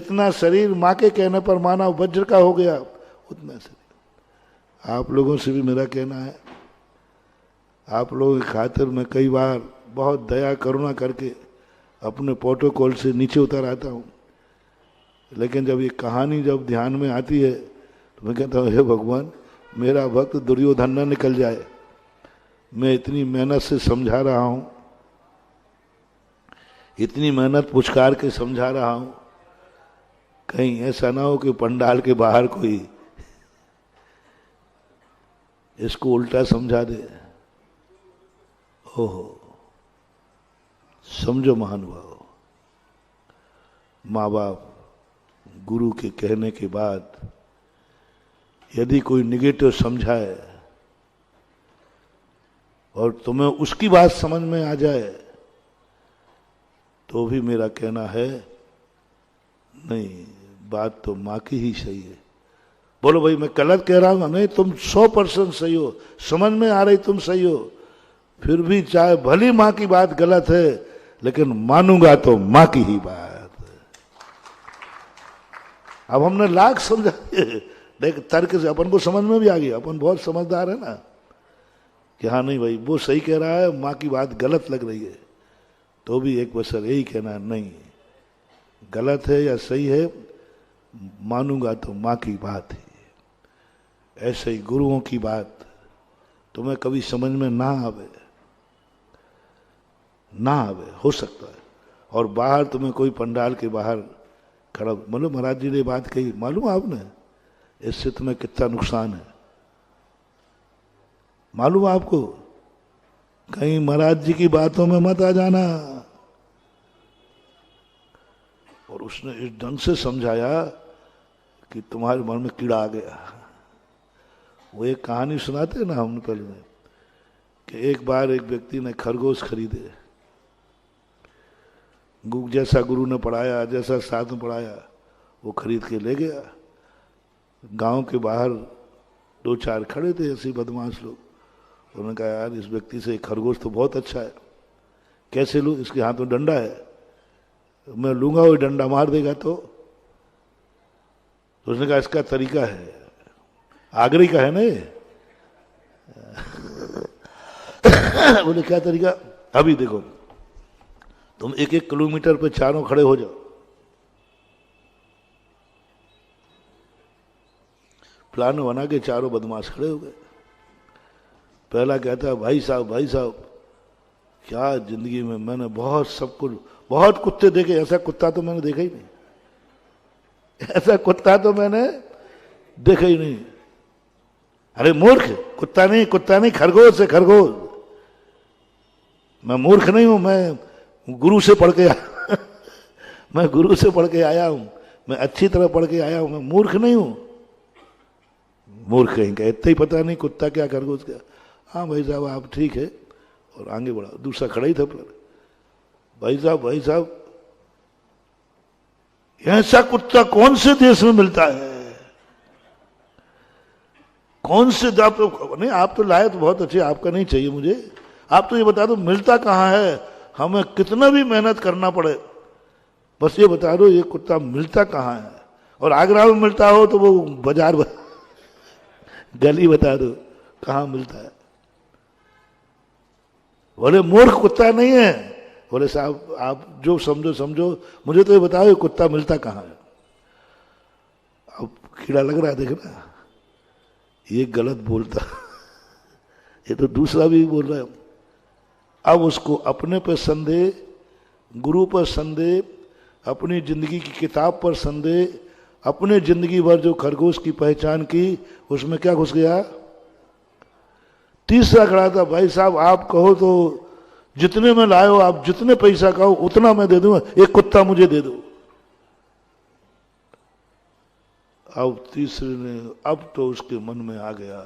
जितना शरीर माँ के कहने पर माना वज्र का हो गया, उतना शरीर। आप लोगों से भी मेरा कहना है, आप लोगों की खातिर मैं कई बार बहुत दया करुणा करके अपने प्रोटोकॉल से नीचे उतर आता हूँ, लेकिन जब ये कहानी जब ध्यान में आती है तो मैं कहता हूँ, हे भगवान, मेरा भक्त दुर्योधन न निकल जाए। मैं इतनी मेहनत से समझा रहा हूँ, इतनी मेहनत पुचकार के समझा रहा हूँ, कहीं ऐसा ना हो कि पंडाल के बाहर कोई इसको उल्टा समझा दे। ओहो, समझो महानुभाव, माँ बाप गुरु के कहने के बाद यदि कोई निगेटिव समझाए और तुम्हें उसकी बात समझ में आ जाए तो भी मेरा कहना है, नहीं, बात तो माँ की ही सही है। बोलो भाई मैं गलत कह रहा हूं? नहीं, तुम 100% सही हो, समझ में आ रही तुम सही हो, फिर भी चाहे भली माँ की बात गलत है लेकिन मानूंगा तो माँ की ही बात। अब हमने लाख समझा, देख तर्क से अपन को समझ में भी आ गया, अपन बहुत समझदार है ना, कि हाँ नहीं भाई वो सही कह रहा है, माँ की बात गलत लग रही है, तो भी एक बसर यही कहना है, नहीं गलत है या सही है, मानूंगा तो माँ की बात है। ऐसे ही गुरुओं की बात तुम्हें कभी समझ में ना आवे, हो सकता है, और बाहर तुम्हें कोई पंडाल के बाहर खड़ा, मतलब महाराज जी ने बात कही, मालूम आपने इससे तुम्हें कितना नुकसान है, मालूम आपको? कहीं महाराज जी की बातों में मत आ जाना। और उसने इस ढंग से समझाया कि तुम्हारे मन में कीड़ा आ गया। वो एक कहानी सुनाते ना हमने पहले में, कि एक बार एक व्यक्ति ने खरगोश खरीदे, जैसा गुरु ने पढ़ाया, जैसा साथ में पढ़ाया, वो खरीद के ले गया। गांव के बाहर 2-4 खड़े थे ऐसे बदमाश लोग, उन्होंने कहा यार इस व्यक्ति से खरगोश तो बहुत अच्छा है, कैसे लूं? इसके हाथ में डंडा है, मैं लूंगा वो डंडा मार देगा। तो उसने कहा इसका तरीका है, आगरी का है ना ये। बोले क्या तरीका? अभी देखो, तुम 1-1 किलोमीटर पे चारों खड़े हो जाओ, प्लान बना के चारों बदमाश खड़े हो गए। पहला कहता है भाई साहब क्या जिंदगी में मैंने बहुत सब कुछ, बहुत कुत्ते देखे, ऐसा कुत्ता तो मैंने देखा ही नहीं, ऐसा कुत्ता तो मैंने देखा ही नहीं। अरे मूर्ख, कुत्ता नहीं, खरगोश है, खरगोश। मैं मूर्ख नहीं हूं, मैं गुरु से पढ़ के मैं गुरु से पढ़ के आया हूं, मैं अच्छी तरह पढ़ के आया हूं, मैं मूर्ख नहीं हूं। मूर्ख कहीं का, इतना ही पता नहीं कुत्ता क्या खरगोश क्या। हाँ भाई साहब आप ठीक है, और आगे बढ़ा। दूसरा खड़ा ही था पर, भाई साहब ऐसा कुत्ता कौन से देश में मिलता है? कौन से नहीं, आप तो लाए तो बहुत अच्छे, आपका नहीं चाहिए मुझे, आप तो ये बता दो मिलता कहाँ है, हमें कितना भी मेहनत करना पड़े, बस ये बता दो ये कुत्ता मिलता कहाँ है। और आगरा में मिलता हो तो वो बाजार गली बता दो कहाँ मिलता है। बोले मूर्ख, कुत्ता नहीं है। बोले साहब आप जो समझो, मुझे तो ये बताओ ये कुत्ता मिलता कहाँ है। अब कीड़ा लग रहा है, देखना ये गलत बोलता, ये तो दूसरा भी बोल रहा है। अब उसको अपने पर संदेह, गुरु पर संदेह, अपनी जिंदगी की किताब पर संदेह, अपने जिंदगी भर जो खरगोश की पहचान की उसमें क्या घुस गया। तीसरा खड़ा था, भाई साहब आप कहो तो जितने में लाए हो, आप जितने पैसा कहो उतना मैं दे दूंगा, एक कुत्ता मुझे दे दो। अब तीसरे ने, अब तो उसके मन में आ गया,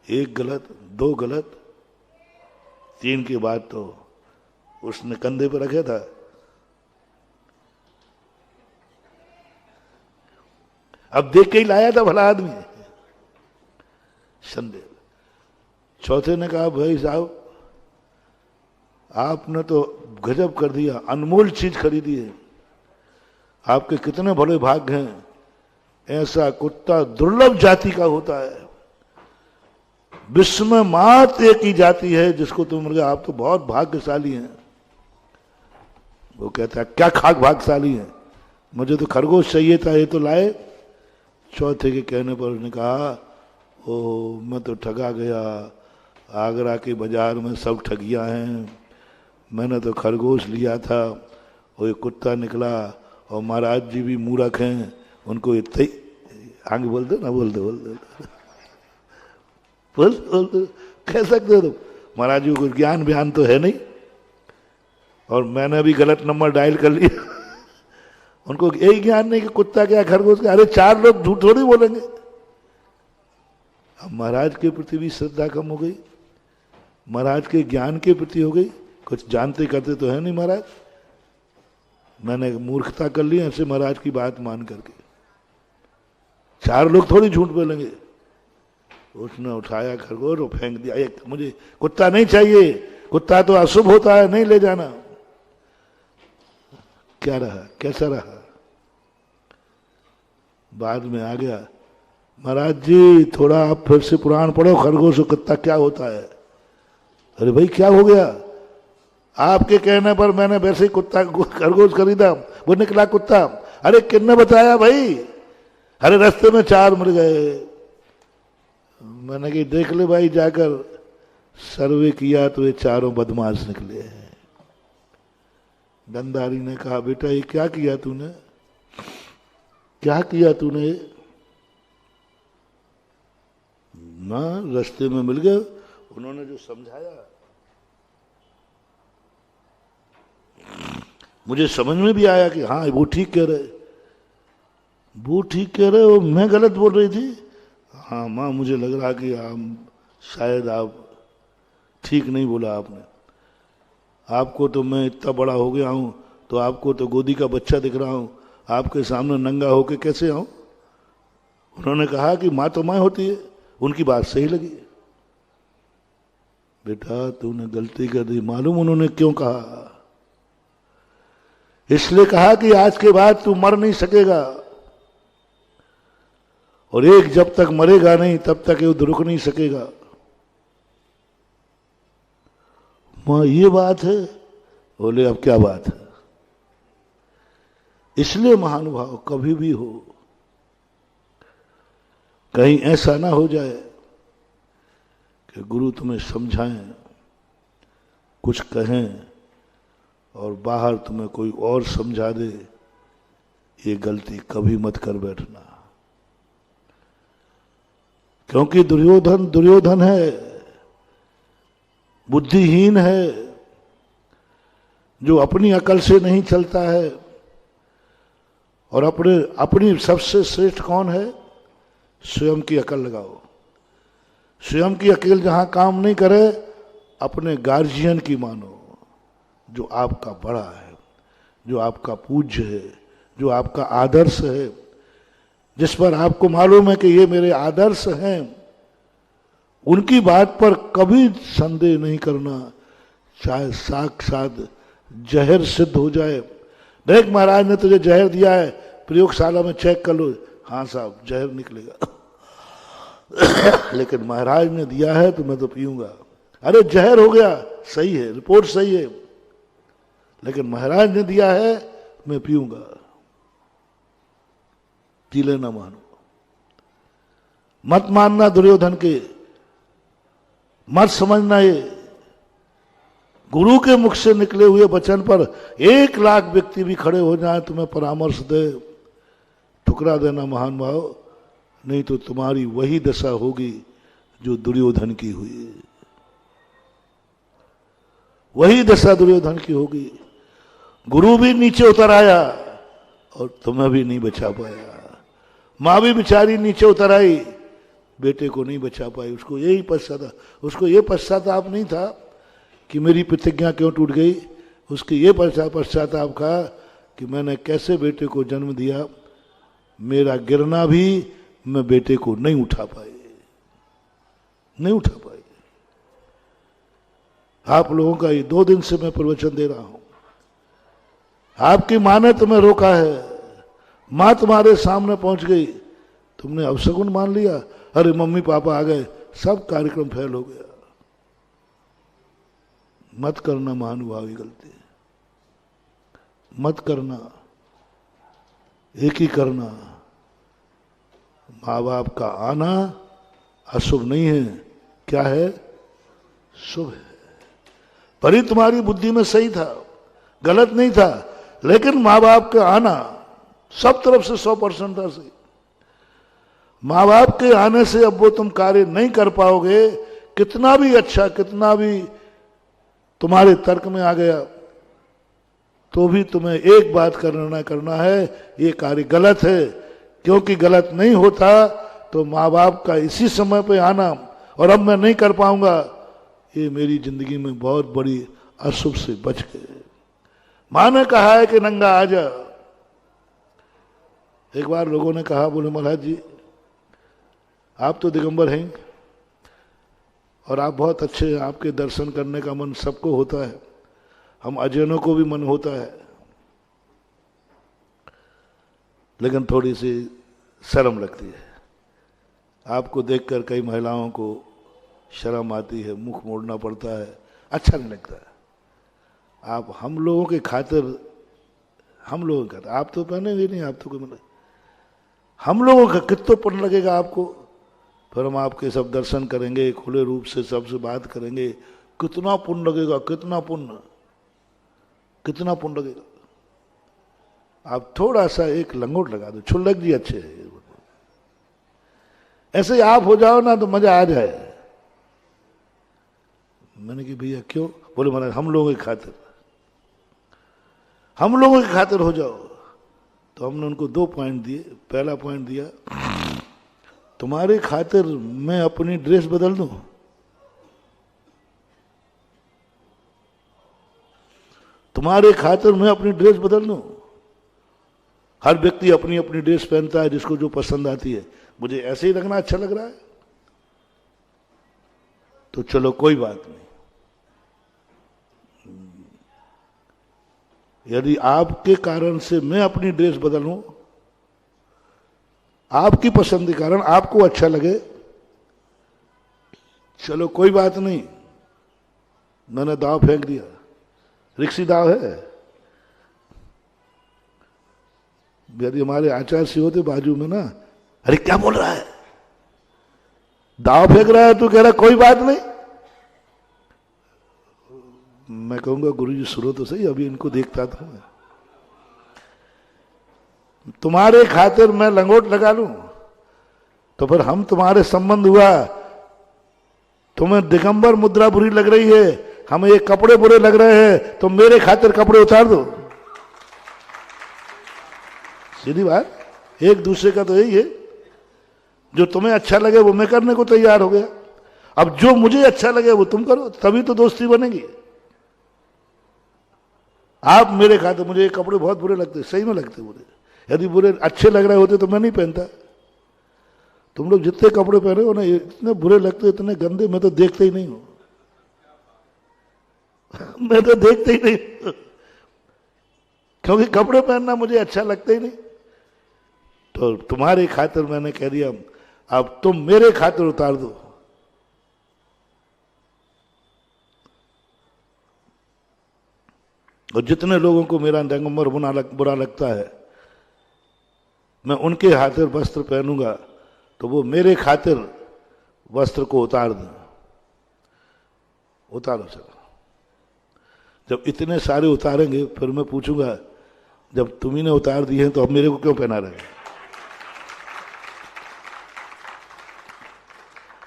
1 गलत 2 गलत 3 के बाद तो उसने कंधे पर रखा था। अब देख के ही लाया था भला आदमी, संदेह। चौथे ने कहा भाई साहब आपने तो गजब कर दिया, अनमोल चीज खरीदी है, आपके कितने बड़े भाग्य हैं, ऐसा कुत्ता दुर्लभ जाति का होता है। विश्व में मात्र एक ही जाति है जिसको तुम बोलोगे आप तो बहुत भाग्यशाली हैं। वो कहता है क्या खाक भाग्यशाली है, मुझे तो खरगोश चाहिए था, ये तो लाए। चौथे के कहने पर उसने कहा ओ मैं तो ठगा गया, आगरा के बाजार में सब ठगियां हैं, मैंने तो खरगोश लिया था, वो एक कुत्ता निकला, और महाराज जी भी मूर्ख हैं, उनको इतने ही आगे बोल दो ना, बोल दो कह सकते हो तुम, महाराज जी को ज्ञान व्यान तो है नहीं, और मैंने भी गलत नंबर डायल कर लिया। उनको यही ज्ञान नहीं कि कुत्ता क्या खरगोश क्या, अरे 4 लोग झूठ थोड़ी बोलेंगे। अब महाराज के प्रति भी श्रद्धा कम हो गई, महाराज के ज्ञान के प्रति हो गई, कुछ जानते करते तो है नहीं महाराज, मैंने मूर्खता कर ली ऐसे महाराज की बात मान करके। 4 लोग थोड़ी झूठ बोलेंगे। उसने उठाया खरगोश और फेंक दिया, एक मुझे कुत्ता नहीं चाहिए, कुत्ता तो अशुभ होता है, नहीं ले जाना। क्या रहा, कैसा रहा, बाद में आ गया, महाराज जी थोड़ा आप फिर से पुराण पढ़ो, खरगोश और कुत्ता क्या होता है। अरे भाई क्या हो गया, आपके कहने पर मैंने वैसे ही कुत्ता खरगोश खरीदा, वो निकला कुत्ता। अरे किसने बताया भाई, अरे रास्ते में 4 मर गए। मैंने कहा देख ले भाई जाकर, सर्वे किया तो ये 4 बदमाश निकले हैं। गंधारी ने कहा बेटा ये क्या किया तूने, क्या किया तूने ना, रास्ते में मिल गए। उन्होंने जो समझाया मुझे समझ में भी आया कि हाँ वो ठीक कह रहे, वो ठीक कह रहे हो, मैं गलत बोल रही थी। हाँ माँ मुझे लग रहा कि शायद आप ठीक नहीं बोला आपने, आपको तो मैं इतना बड़ा हो गया हूँ, तो आपको तो गोदी का बच्चा दिख रहा हूँ, आपके सामने नंगा होके कैसे आऊं। उन्होंने कहा कि माँ तो माँ होती है, उनकी बात सही लगी। बेटा तूने गलती कर दी। मालूम उन्होंने क्यों कहा, इसलिए कहा कि आज के बाद तू मर नहीं सकेगा, और एक जब तक मरेगा नहीं तब तक युद्ध रुक नहीं सकेगा। मां ये बात है, बोले अब क्या बात है। इसलिए महानुभाव कभी भी हो, कहीं ऐसा ना हो जाए कि गुरु तुम्हें समझाएं, कुछ कहें और बाहर तुम्हें कोई और समझा दे, ये गलती कभी मत कर बैठना। क्योंकि दुर्योधन है, बुद्धिहीन है, जो अपनी अकल से नहीं चलता है। और अपनी सबसे श्रेष्ठ कौन है, स्वयं की अकल लगाओ। स्वयं की अकल जहां काम नहीं करे, अपने गार्जियन की मानो, जो आपका बड़ा है, जो आपका पूज्य है, जो आपका आदर्श है, जिस पर आपको मालूम है कि ये मेरे आदर्श हैं, उनकी बात पर कभी संदेह नहीं करना, चाहे साक्षात जहर सिद्ध हो जाए। देख महाराज ने तुझे जहर दिया है, प्रयोगशाला में चेक कर लो, हाँ साहब जहर निकलेगा। लेकिन महाराज ने दिया है तो मैं तो पीऊंगा। अरे जहर हो गया, सही है, रिपोर्ट सही है, लेकिन महाराज ने दिया है मैं पीऊंगा। पी लेना, मानो मत मानना दुर्योधन के, मत समझना ये गुरु के मुख से निकले हुए वचन पर 1 लाख व्यक्ति भी खड़े हो जाए तुम्हें परामर्श दे, ठुकरा देना महान भाव, नहीं तो तुम्हारी वही दशा होगी जो दुर्योधन की हुई। वही दशा दुर्योधन की होगी। गुरु भी नीचे उतर आया और तुम्हें भी नहीं बचा पाया। माँ भी बेचारी नीचे उतर आई, बेटे को नहीं बचा पाई। उसको यही उसको ये पश्चाताप नहीं था कि मेरी प्रतिज्ञा क्यों टूट गई, उसके ये पश्चाताप था कि मैंने कैसे बेटे को जन्म दिया, मेरा गिरना भी मैं बेटे को नहीं उठा पाई। आप लोगों का ये 2 दिन से मैं प्रवचन दे रहा हूं, आपकी मां ने तुम्हें रोका है, माँ तुम्हारे सामने पहुंच गई, तुमने अपशगुन मान लिया, अरे मम्मी पापा आ गए, सब कार्यक्रम फेल हो गया। मत करना महानुभावी गलती, मत करना। एक ही करना, माँ बाप का आना अशुभ नहीं है, क्या है? शुभ है। परी तुम्हारी बुद्धि में सही था, गलत नहीं था, लेकिन माँ बाप का आना सब तरफ से 100% था सही। माँ बाप के आने से अब वो तुम कार्य नहीं कर पाओगे, कितना भी अच्छा, कितना भी तुम्हारे तर्क में आ गया, तो भी तुम्हें एक बात करना है, ये कार्य गलत है। क्योंकि गलत नहीं होता तो माँ बाप का इसी समय पे आना और अब मैं नहीं कर पाऊंगा, ये मेरी जिंदगी में बहुत बड़ी अशुभ से बच गए। माँ ने कहा है कि नंगा आ जा। एक बार लोगों ने कहा, बोले महाराज जी आप तो दिगंबर हैं और आप बहुत अच्छे हैं, आपके दर्शन करने का मन सबको होता है, हम अजैनों को भी मन होता है, लेकिन थोड़ी सी शर्म लगती है। आपको देखकर कई महिलाओं को शर्म आती है, मुख मोड़ना पड़ता है, अच्छा नहीं लगता। आप हम लोगों के खातिर, आप तो पहनेंगे नहीं, आप तो कोई मतलब, हम लोगों का कितना पुण्य लगेगा आपको, फिर हम आपके सब दर्शन करेंगे, खुले रूप से सबसे बात करेंगे, कितना पुण्य लगेगा, कितना पुण्य लगेगा। आप थोड़ा सा एक लंगोट लगा दो, छुल्लक जी अच्छे है, ऐसे आप हो जाओ ना तो मजा आ जाए। मैंने कि भैया क्यों? बोले महाराज हम लोगों की खातिर हो जाओ। तो हमने उनको 2 पॉइंट दिए। पहला पॉइंट दिया, तुम्हारे खातिर मैं अपनी ड्रेस बदल दूं? तुम्हारे खातिर मैं अपनी ड्रेस बदल दूं? हर व्यक्ति अपनी अपनी ड्रेस पहनता है जिसको जो पसंद आती है, मुझे ऐसे ही लगना अच्छा लग रहा है, तो चलो कोई बात नहीं। यदि आपके कारण से मैं अपनी ड्रेस बदलूं, आपकी पसंद के कारण आपको अच्छा लगे, चलो कोई बात नहीं। मैंने दाव फेंक दिया, रिक्सी दाव है। यदि हमारे आचार्य से होते बाजू में ना, अरे क्या बोल रहा है, दाव फेंक रहा है, तू कह रहा कोई बात नहीं। मैं कहूंगा गुरुजी सुनो तो सही, अभी इनको देखता था मैं। तुम्हारे खातिर मैं लंगोट लगा लूं तो फिर हम तुम्हारे संबंध हुआ, तुम्हें दिगंबर मुद्रा बुरी लग रही है, हमें ये कपड़े बुरे लग रहे हैं, तो मेरे खातिर कपड़े उतार दो। सीधी बात, एक दूसरे का तो यही है, जो तुम्हें अच्छा लगे वो मैं करने को तैयार हो गया, अब जो मुझे अच्छा लगे वो तुम करो, तभी तो दोस्ती बनेगी। आप मेरे खातिर, मुझे ये कपड़े बहुत बुरे लगते, सही में लगते बुरे, यदि बुरे अच्छे लग रहे होते तो मैं नहीं पहनता। तुम लोग जितने कपड़े पहने हो ना, इतने बुरे लगते, इतने गंदे, मैं तो देखते ही नहीं हूं मैं तो देखते ही नहीं, क्योंकि कपड़े पहनना मुझे अच्छा लगता ही नहीं। तो तुम्हारे खातिर मैंने कह दिया, अब तुम मेरे खातिर उतार दो। और जितने लोगों को मेरा दिगंबर बुरा लगता है, मैं उनके खातिर वस्त्र पहनूंगा, तो वो मेरे खातिर वस्त्र को उतार दें। उतारो चलो। जब इतने सारे उतारेंगे फिर मैं पूछूंगा, जब तुम्ही ने उतार दिए हैं तो अब मेरे को क्यों पहना रहे?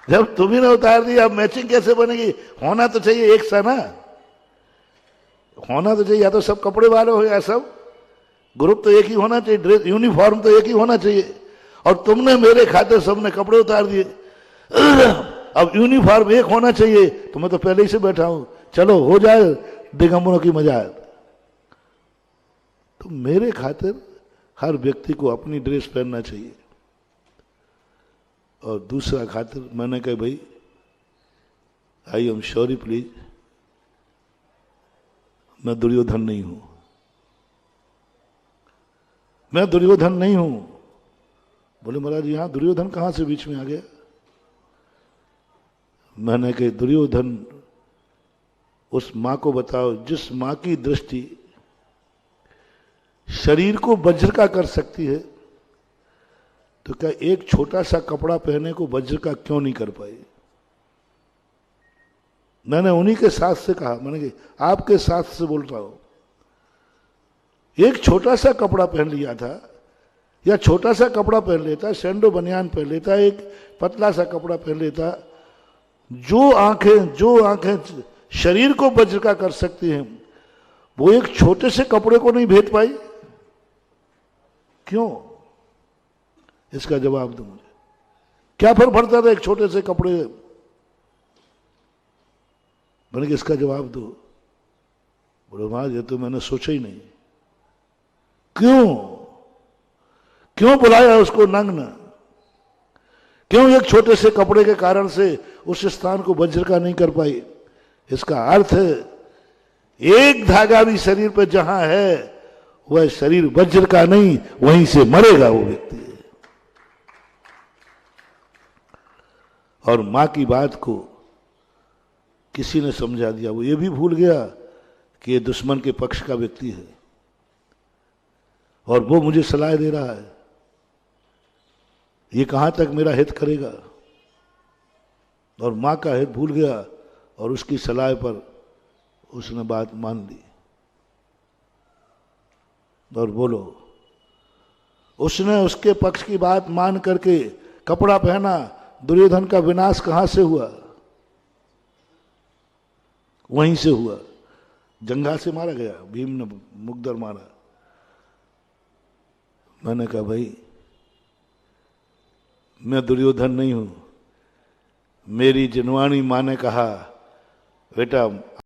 जब तुम्ही ने उतार दिया, अब मैचिंग कैसे बनेगी? होना तो चाहिए एक सा ना, होना तो चाहिए, या तो सब कपड़े वाले हो या सब ग्रुप तो एक ही होना चाहिए, ड्रेस यूनिफॉर्म तो एक ही होना चाहिए। और तुमने मेरे खातिर सबने कपड़े उतार दिए, अब यूनिफॉर्म एक होना चाहिए, तो मैं तो पहले ही से बैठा हूं, चलो हो जाए दिगंबरों की मजाक। तो मेरे खातिर हर व्यक्ति को अपनी ड्रेस पहनना चाहिए। और दूसरा खातिर मैंने कहा, भाई आई एम सॉरी प्लीज, मैं दुर्योधन नहीं हूं, मैं दुर्योधन नहीं हूं। बोले महाराज यहां दुर्योधन कहां से बीच में आ गया? मैंने कहा दुर्योधन उस मां को बताओ जिस मां की दृष्टि शरीर को वज्र का कर सकती है, तो क्या एक छोटा सा कपड़ा पहने को वज्र का क्यों नहीं कर पाई? मैंने उन्हीं के साथ से कहा, मैंने कहा आपके साथ से बोल रहा हूं, एक छोटा सा कपड़ा पहन लिया था या छोटा सा कपड़ा पहन लेता, सैंडो बनियान पहन लेता, एक पतला सा कपड़ा पहन लेता, जो आंखें शरीर को वज्र का कर सकती हैं, वो एक छोटे से कपड़े को नहीं भेद पाई, क्यों? इसका जवाब दो मुझे। क्या फर्क पड़ता था एक छोटे से कपड़े? मैंने कहा इसका जवाब दो। बोले महाराज ये तो मैंने सोचा ही नहीं। क्यों बुलाया उसको नग्न? क्यों एक छोटे से कपड़े के कारण से उस स्थान को वज्र का नहीं कर पाई? इसका अर्थ एक धागा भी शरीर पर जहां है वह शरीर वज्र का नहीं, वहीं से मरेगा वो व्यक्ति। और मां की बात को किसी ने समझा दिया, वो ये भी भूल गया कि ये दुश्मन के पक्ष का व्यक्ति है और वो मुझे सलाह दे रहा है, ये कहां तक मेरा हित करेगा? और मां का हित भूल गया और उसकी सलाह पर उसने बात मान ली। और बोलो, उसने उसके पक्ष की बात मान करके कपड़ा पहना, दुर्योधन का विनाश कहां से हुआ? वहीं से हुआ, जंघा से मारा गया, भीम ने मुग्दर मारा। मैंने कहा भाई मैं दुर्योधन नहीं हूं। मेरी जिनवानी मां ने कहा बेटा